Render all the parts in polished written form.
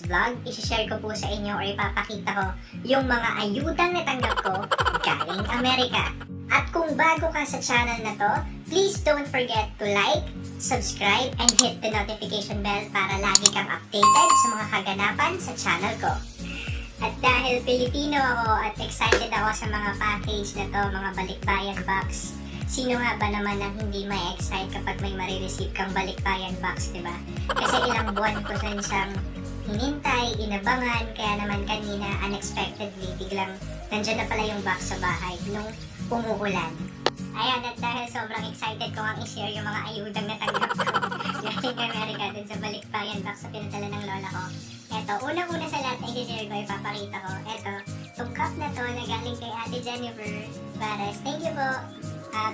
vlog, isi-share ko po sa inyo or ipapakita ko yung mga ayudang natanggap ko galing Amerika. At kung bago ka sa channel na to, please don't forget to like, subscribe, and hit the notification bell para lagi kang updated sa mga kaganapan sa channel ko. At dahil Pilipino ako at excited ako sa mga package na to, mga balikbayan box, sino nga ba naman ang hindi may excite kapag may marireceive kang balikbayan box, diba? Kasi ilang buwan ko rin siyang hinintay, inabangan, kaya naman kanina unexpectedly biglang nandyan na pala yung box sa bahay nung umuulan. Ayan, at dahil sobrang excited ko ang i-share yung mga ayudang natanggap ko galing Amerika dun sa balikbayan box sa pinadala ng lola ko. Eto, unang-una sa lahat na i-share ko, ipapakita ko. Eto, itong cup na to na galing kay Ate Jennifer Vares. Thank you po.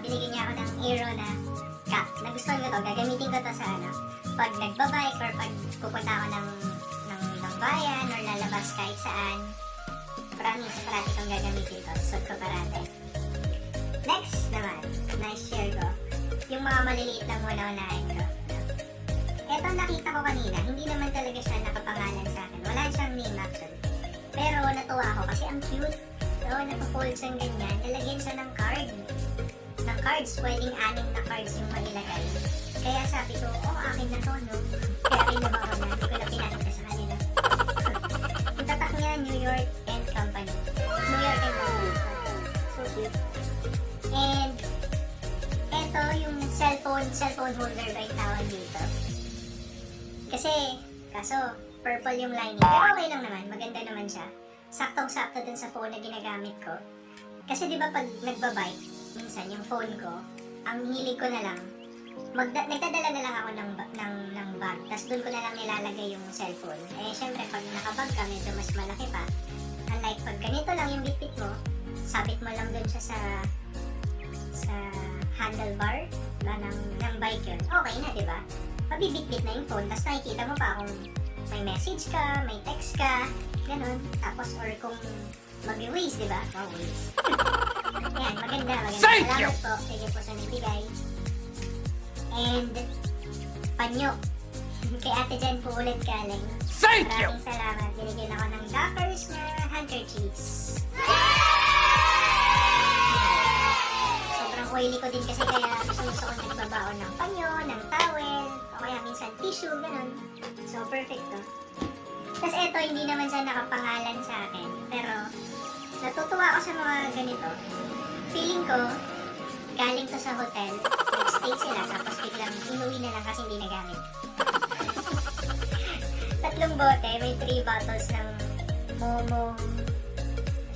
Binigyan niya ako ng Aero na cup. Nagustuhan ko to, gagamitin ko to sa pag nagbabike or pag pupunta ako ng bayan or lalabas kahit saan. Promise, parati kong gagamitin to. Susod ko parati. Next naman, na-share ko, yung mga maliliit lang muna unahin ko. Eto nakita ko kanina, hindi naman talaga siya nakapangalan sa akin. Wala siyang name actually. Pero natuwa ako kasi ang cute. So, naka-fold siyang ganyan. Nalagyan siya ng card. Ng cards, pwedeng 6 na cards yung mailagay. Kaya sabi ko, akin na to, no? Kaya kinuha ko na, hindi ko na pinakita sa kanila. Ang tatak niya, New York and Company. New York and Company. So cute. And, eto yung cellphone holder ba yung tawag dito? Kaso, purple yung lining. Pero okay lang naman, maganda naman siya. Saktong-sakto dun sa phone na ginagamit ko. Kasi di ba pag nagbabike, minsan yung phone ko, ang hilig ko na lang, nagdadala na lang ako ng bag, tapos doon ko na lang nilalagay yung cellphone. Eh, syempre, pag nakabag ka, medyo mas malaki pa. Unlike pag ganito lang yung bitbit mo, sabit mo lang doon siya sa handlebar ng bike yun. Okay na, di ba? Mabibitbit na yung phone, tapos nakikita mo pa kung may message ka, may text ka, ganun. Tapos, or kung mag-waze, di ba? Waze. Ayan, maganda. Salamat po. Sige po sa nagbigay. And, panyo. Kay Ate Jen po ulit galing. Maraming salamat. Binigyan ako ng Dockers na handkerchiefs. Sobrang oily ko din kasi kaya gusto ko nagbabaon ng panyo, ng towel, o kaya minsan tissue, ganun. So, perfect to. Tapos eto, hindi naman siya nakapangalan sa akin. Pero, natutuwa ako sa mga ganito. Feeling ko, galing to sa hotel, nag-stay sila, tapos biglang inuwi na lang kasi hindi nagamit. 3 bote, may 3 bottles ng Momo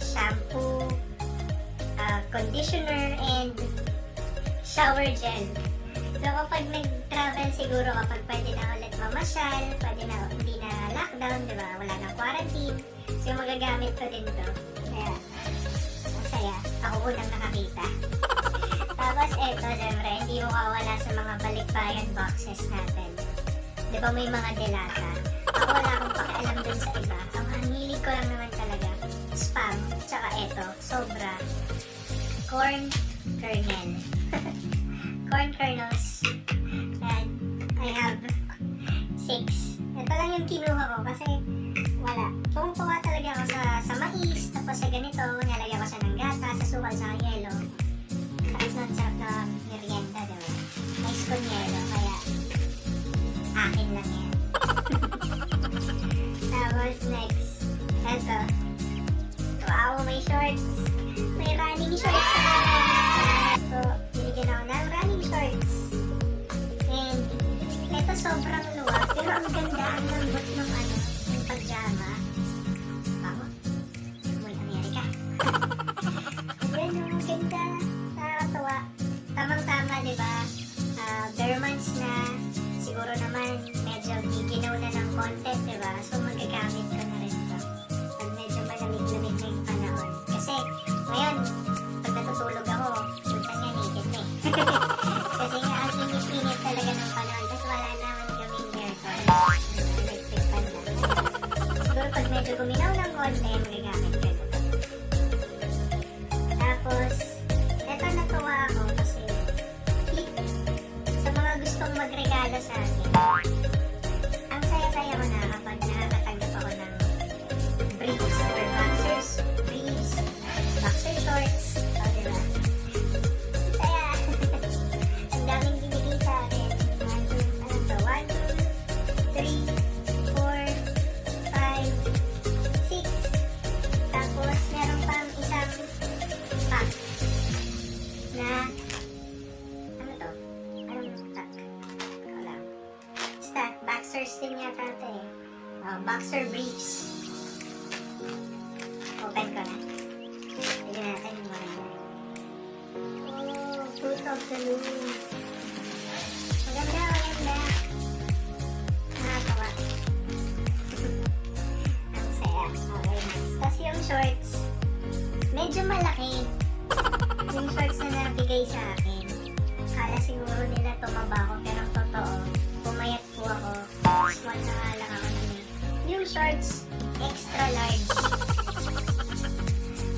shampoo, conditioner, and shower gel. So kapag nag-travel siguro, kapag pwede na ulit mamasyal, pwede na, hindi na lockdown, di ba? Wala na quarantine. So yung magagamit ko din to. Kaya, masaya. Ako unang nakakita. Tapos eto, syempre, hindi mo kawala sa mga balikbayan boxes natin. Di ba may mga delata? Ako wala akong pakialam dun sa iba. Ang hilig ko lang naman talaga, spam, tsaka eto, sobra. Corn kernel. Corn kernels. And I have 6. Ito lang yung kinuha ko kasi wala. Tuwang-tuwa talaga ako sa mais, tapos sa ganito, nalagyan ko siya ng gata, sa sukal, sa yelo. Sarap na merienda, diba? Mais con yelo, kaya akin lang yan. Tapos next, eto. Wow, may shorts. May running shorts sa akin. So, binigyan ako ng running shorts. And, ito sobrang luwag. Pero ang ganda, ang lambot ng ng pajama. Bango. Muy Amerika. Yan ang ganda. Nakakatawa. Tamang-tama, diba? Bare months na. Siguro naman, medyo giginaw na ng content, diba? So, magagamit ko na rin ito. Pag medyo malamig-lamig na yung panahon. Kasi, ngayon, pag natutulog ako, minsan nga naked na eh. Kasi nga, ang init-init talaga ng panahon. Tapos wala naman kaming aircon. Electric fan lang. Siguro pag medyo guminaw ng konti, magagamit ko na. Tapos, eto natuwa ako kasi sa mga gustong magregalo sa akin, ang saya-saya ko na kapag nakakatanggap ako open ko na. Tignan natin yung maganda. Oh, Fruit of the Loom. Maganda, maganda. Nakatawa. Ang saya. Okay, next. Tapos yung shorts, medyo malaki. Yung shorts na nabigay sa akin. Kala siguro nila tumaba ako, pero ang totoo, pumayat po ako. Small na nga lang ako naman. Yung shorts, extra large.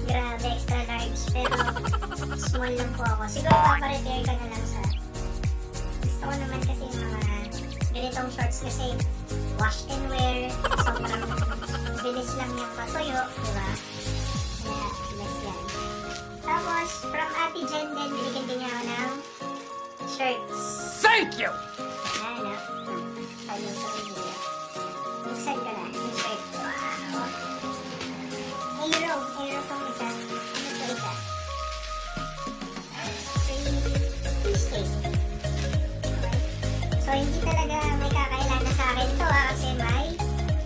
Grabe, extra large. Pero, small lang po ako. Siguro paparepair ka na lang sa... Gusto ko naman kasi yung mga ganitong shorts kasi wash and wear. Sobrang bilis lang yung matuyo, diba? Kaya, bless yan. Tapos, from Ate Jen din, binigyan din niya ako ng shirts. Thank you! Ano? Sayo sa video. Buksan ko na yung shirt. Wow! Hero tong isa. Ano to isa? Free steak. Okay. So, hindi talaga may kakailangan sa akin to kasi may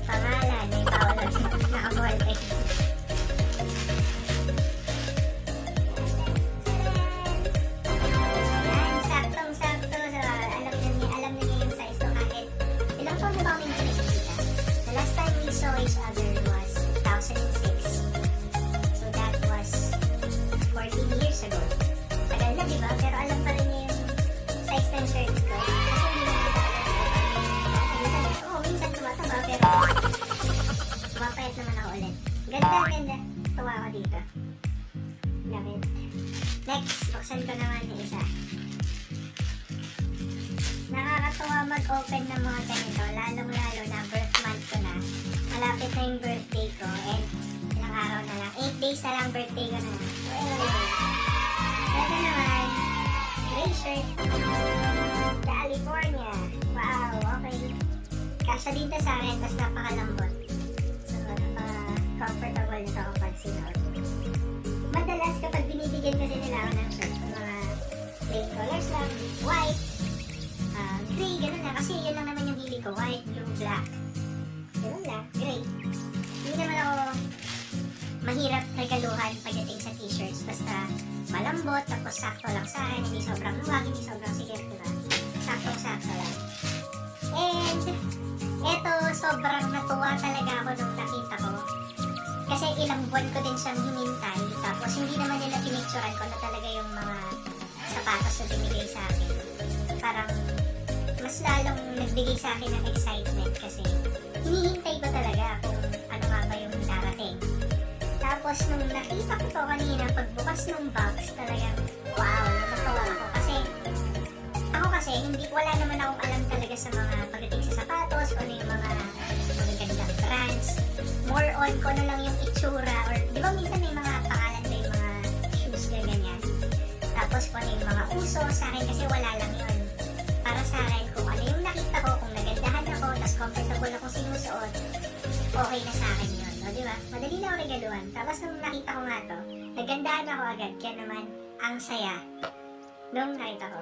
pangalan. May bawal naka-ball pen. Yan, saktong-sakto. So, alam na niya yung size ko kahit ilang taon na ba kami nakikita? The last time we saw each other was 2006. So that was 14 years ago. Tagal na, diba? Pero alam pa rin niya yung size ng shirt ko. Kasi hindi na minsan tumataba, pero mapayat naman ako ulit. Ganda, ganda. Tuwa ako dito. Love it. Next, buksan ko naman yung isa. Nakakatuwa mag-open ng mga ganito, lalong-lalo na birth month ko na. Malapit na yung birthday ko, and ilang araw na lang. 8 days na lang birthday ko na. Ito naman, gray shirt. California. Wow, okay. Kasya dito sa akin, tapos napakalambot. So, napaka-comfortable nito kapag sinuot. Madalas kapag binibigyan kasi nila ako ng shirt, mga plain colors lang, white, gray, gano'n na. Kasi yun lang naman yung hili ko. White, blue, black. Gano'n lang, gray. Hindi naman ako mahirap regaluhan pagdating sa t-shirts. Basta malambot, tapos sakto lang sa akin. Hindi sobrang luwag, hindi sobrang sigit, diba? Saktong-sakto lang. And, eto, sobrang natuwa talaga ako nung nakita ko. Kasi ilang buwan ko din siyang hinintay. Tapos hindi naman nila pinicturean ko na talaga yung mga sapatos na binigay sa akin. Parang mas lalong nagbigay sa akin ng excitement kasi hinihintay ko talaga kung ano nga ba yung darating. Tapos nung nakita ko to kanina, pagbukas ng box, talagang wow, natutuwa ako kasi wala naman akong alam talaga sa mga pagdating sa sapatos, kung ano yung mga magagandang brands. More on kung ano lang yung itsura, or di ba minsan may mga pangalan ba yung mga shoes na ganyan. Tapos kung ano yung mga uso, sa akin kasi wala lang yun. Para sa akin, kung ano yung nakita ko, kung nagandahan ako, tapos comfortable akong sinusuot, okay na sa akin yun. O, di ba? Madali na ako regaluhan. Tapos nung nakita ko nga to, nagandahan ako agad. Kaya naman, ang saya. Nung nakita ko.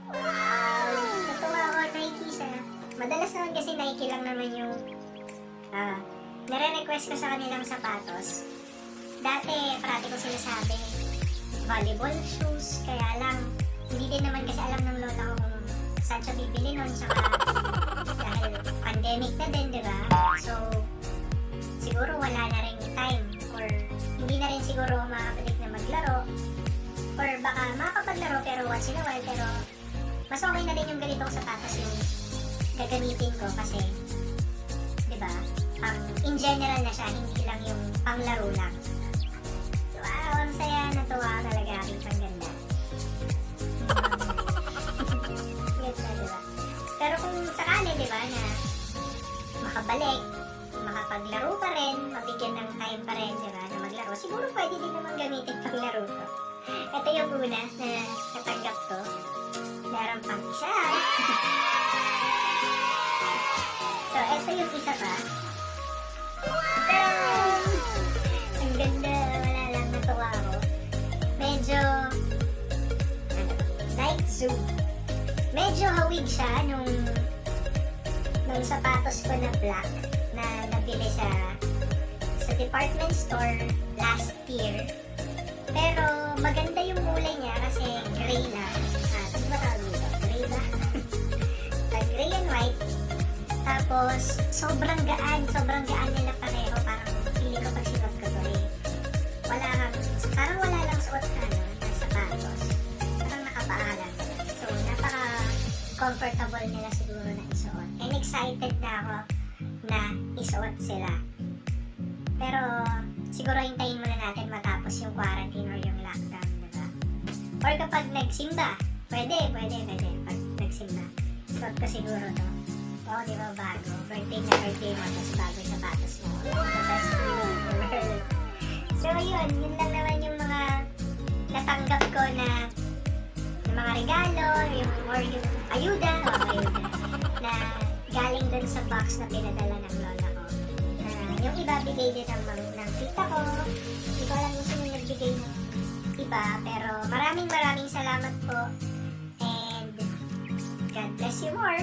Wow! Natuwa ako, Nike siya. Madalas naman kasi Nike lang naman yung nare-request ko sa kanilang sapatos. Dati, parati ko sinasabi, volleyball shoes. Kaya lang, hindi din naman kasi alam ng lola ko kung saan siya bibili nun. Saka, dahil pandemic na din, di ba? So, siguro wala na rin time. Or, hindi na rin siguro makakabalik na maglaro. Or baka makapaglaro pero once in a while. Pero, mas okay na din yung ganitong sapatos yung gagamitin ko kasi, di ba? In general na siya, hindi lang yung panglaro lang. Wow, ang saya, natuwa talaga aking pangganda. Ganda, diba? Pero kung sakali, diba, na makabalik, makapaglaro pa rin, mabigyan ng time pa rin, diba, na maglaro, siguro pwede din naman gamitin panglaro ko. Ito yung una na natanggap ko. Meron pang isa. So, ito yung isa pa. Wow! Ang ganda, wala lang, natuwa ako. Medyo Nike Zoom. Medyo hawig siya nung sapatos ko na black na nabili sa department store last year. Pero maganda yung kulay niya kasi gray na. Ano ba tawag dito? Gray ba? Gray and white. Tapos, sobrang gaan nila pareho. Parang feeling ko pag sinuot ko to parang wala lang suot ka na sapatos. Parang nakapaalam. So, napaka-comfortable nila siguro na isuot. And excited na ako na isuot sila. Pero, siguro hintayin muna natin matapos yung quarantine or yung lockdown, diba? Or kapag nagsimba, pwede. Pag nagsimba, suot ko siguro to. Oo, di ba, bago. Birthday mo, tapos bago yung sapatos mo. The best feeling in the world. So, yun lang naman yung mga natanggap ko na yung mga regalo, or yung ayuda, na galing dun sa box na pinadala ng lola ko. Yung iba bigay din ng tita ko. Hindi ko alam kung sino nagbigay ng iba, pero maraming salamat po. And God bless you more.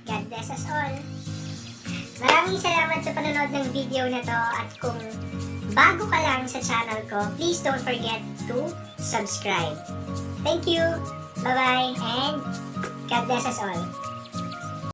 God bless us all. Maraming salamat sa panonood ng video na to, at kung bago ka lang sa channel ko, please don't forget to subscribe. Thank you. Bye-bye and God bless us all.